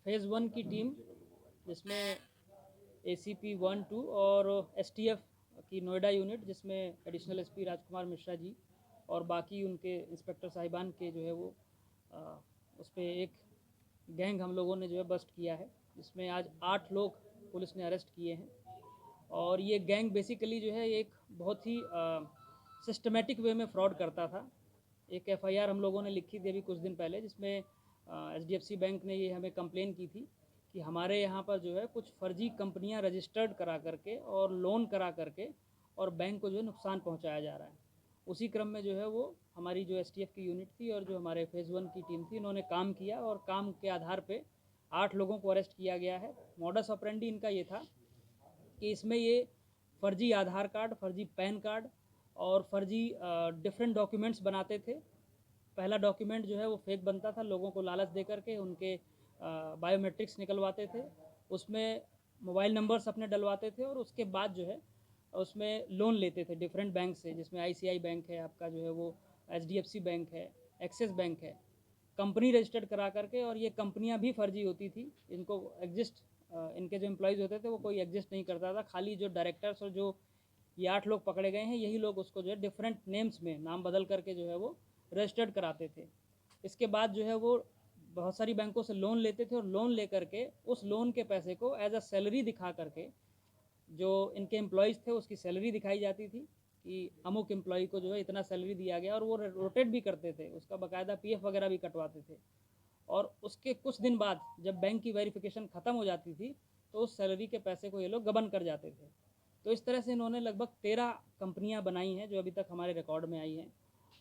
Phase 1 की team जिसमें ACP 1, 2 और STF की नोएडा यूनिट जिसमें एडिशनल एसपी राजकुमार मिश्रा जी और बाकी उनके इंस्पेक्टर साहिबान के जो है वो उस पर एक गैंग हम लोगों ने जो है बस्ट किया है, जिसमें आज 8 लोग पुलिस ने अरेस्ट किए हैं। और ये गैंग बेसिकली जो है एक बहुत ही सिस्टमेटिक वे में फ्रॉड करता था। एक FIR हम लोगों ने लिखी थी अभी कुछ दिन पहले, जिसमें HDFC बैंक ने ये हमें कंप्लेन की थी कि हमारे यहाँ पर जो है कुछ फर्जी कंपनियाँ रजिस्टर्ड करा करके और लोन करा करके और बैंक को जो है नुकसान पहुँचाया जा रहा है। उसी क्रम में जो है वो हमारी जो STF की यूनिट थी और जो हमारे फेज़ 1 की टीम थी, इन्होंने काम किया और काम के आधार पे 8 लोगों को अरेस्ट किया गया है। मॉडस ऑपरेंडी इनका ये था कि इसमें ये फर्जी आधार कार्ड, फर्जी पैन कार्ड और फर्जी डिफरेंट डॉक्यूमेंट्स बनाते थे। पहला डॉक्यूमेंट जो है वो फेक बनता था, लोगों को लालच दे करके उनके बायोमेट्रिक्स निकलवाते थे, उसमें मोबाइल नंबर्स अपने डलवाते थे और उसके बाद जो है उसमें लोन लेते थे डिफरेंट बैंक से, जिसमें ICI बैंक है आपका, जो है वो HDFC बैंक है, एक्सिस बैंक है, कंपनी रजिस्टर्ड करा करके। और ये कंपनियां भी फर्जी होती थी, इनको एग्जिस्ट इनके जो एम्प्लॉयज़ होते थे वो कोई एग्जिस्ट नहीं करता था, खाली जो डायरेक्टर्स और जो ये 8 लोग पकड़े गए हैं यही लोग उसको जो है डिफरेंट नेम्स में नाम बदल करके जो है वो रजिस्टर्ड कराते थे। इसके बाद जो है वो बहुत सारी बैंकों से लोन लेते थे और लोन लेकर के उस लोन के पैसे को एज अ सैलरी दिखा करके जो इनके एम्प्लॉयज़ थे उसकी सैलरी दिखाई जाती थी कि अमुक एम्प्लॉय को जो है इतना सैलरी दिया गया, और वो रोटेट भी करते थे, उसका बाकायदा PF वगैरह भी कटवाते थे। और उसके कुछ दिन बाद जब बैंक की वेरिफिकेशन ख़त्म हो जाती थी तो उस सैलरी के पैसे को ये लोग गबन कर जाते थे। तो इस तरह से इन्होंने लगभग 13 कंपनियां बनाई हैं जो अभी तक हमारे रिकॉर्ड में आई हैं,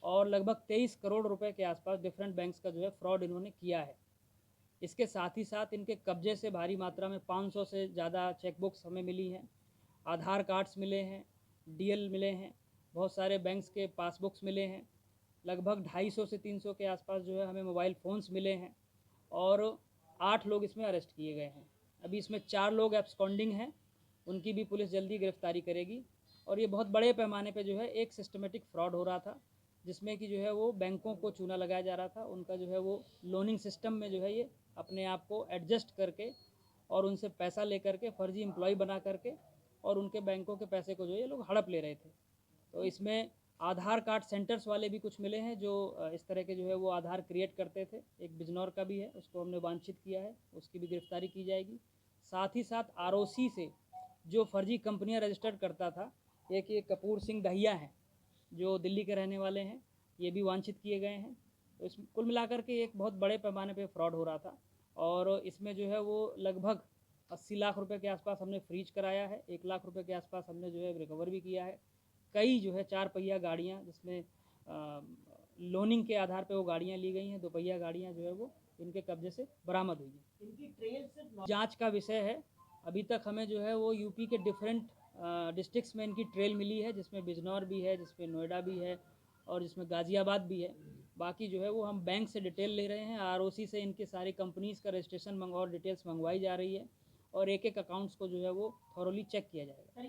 और लगभग 23 करोड़ रुपए के आसपास डिफरेंट बैंक्स का जो है फ्रॉड इन्होंने किया है। इसके साथ ही साथ इनके कब्जे से भारी मात्रा में 500 से ज़्यादा चेकबुक्स हमें मिली हैं, आधार कार्ड्स मिले हैं, DL मिले हैं, बहुत सारे बैंक्स के पासबुक्स मिले हैं, लगभग 250 से 300 के आसपास जो है हमें मोबाइल फ़ोन्स मिले हैं, और 8 लोग इसमें अरेस्ट किए गए हैं। अभी इसमें 4 लोग एब्सकॉन्डिंग हैं, उनकी भी पुलिस जल्दी गिरफ्तारी करेगी। और ये बहुत बड़े पैमाने पे जो है एक सिस्टमेटिक फ्रॉड हो रहा था, जिसमें कि जो है वो बैंकों को चूना लगाया जा रहा था, उनका जो है वो लोनिंग सिस्टम में जो है ये अपने आप को एडजस्ट करके और उनसे पैसा ले करके फर्जी एम्प्लॉय बना करके और उनके बैंकों के पैसे को जो है ये लोग हड़प ले रहे थे। तो इसमें आधार कार्ड सेंटर्स वाले भी कुछ मिले हैं जो इस तरह के जो है वो आधार क्रिएट करते थे। एक बिजनौर का भी है, उसको हमने वांछित किया है, उसकी भी गिरफ्तारी की जाएगी। साथ ही साथ ROC से जो फर्जी कंपनियां रजिस्टर्ड करता था, एक ये कपूर सिंह दहिया हैं जो दिल्ली के रहने वाले हैं, ये भी वांछित किए गए हैं। तो इस कुल मिलाकर के एक बहुत बड़े पैमाने पे फ्रॉड हो रहा था, और इसमें जो है वो लगभग 80 लाख रुपए के आसपास हमने फ्रीज कराया है, 1 लाख रुपए के आसपास हमने जो है रिकवर भी किया है। कई जो है 4 पहिया गाड़ियाँ, जिसमें लोनिंग के आधार पे वो गाड़ियाँ ली गई हैं, 2 पहिया गाड़ियाँ जो है वो इनके कब्जे से बरामद हुई हैं। इनकी ट्रेल से जाँच का विषय है। अभी तक हमें जो है वो यूपी के डिफरेंट डिस्ट्रिक्ट्स में इनकी ट्रेल मिली है, जिसमें बिजनौर भी है, जिसमें नोएडा भी है और जिसमें गाज़ियाबाद भी है। बाकी जो है वो हम बैंक से डिटेल ले रहे हैं, ROC से इनके सारी कंपनीज़ का रजिस्ट्रेशन और डिटेल्स मंगवाई जा रही है, और एक-एक अकाउंट्स को जो है वो थॉरोली चेक किया जाएगा।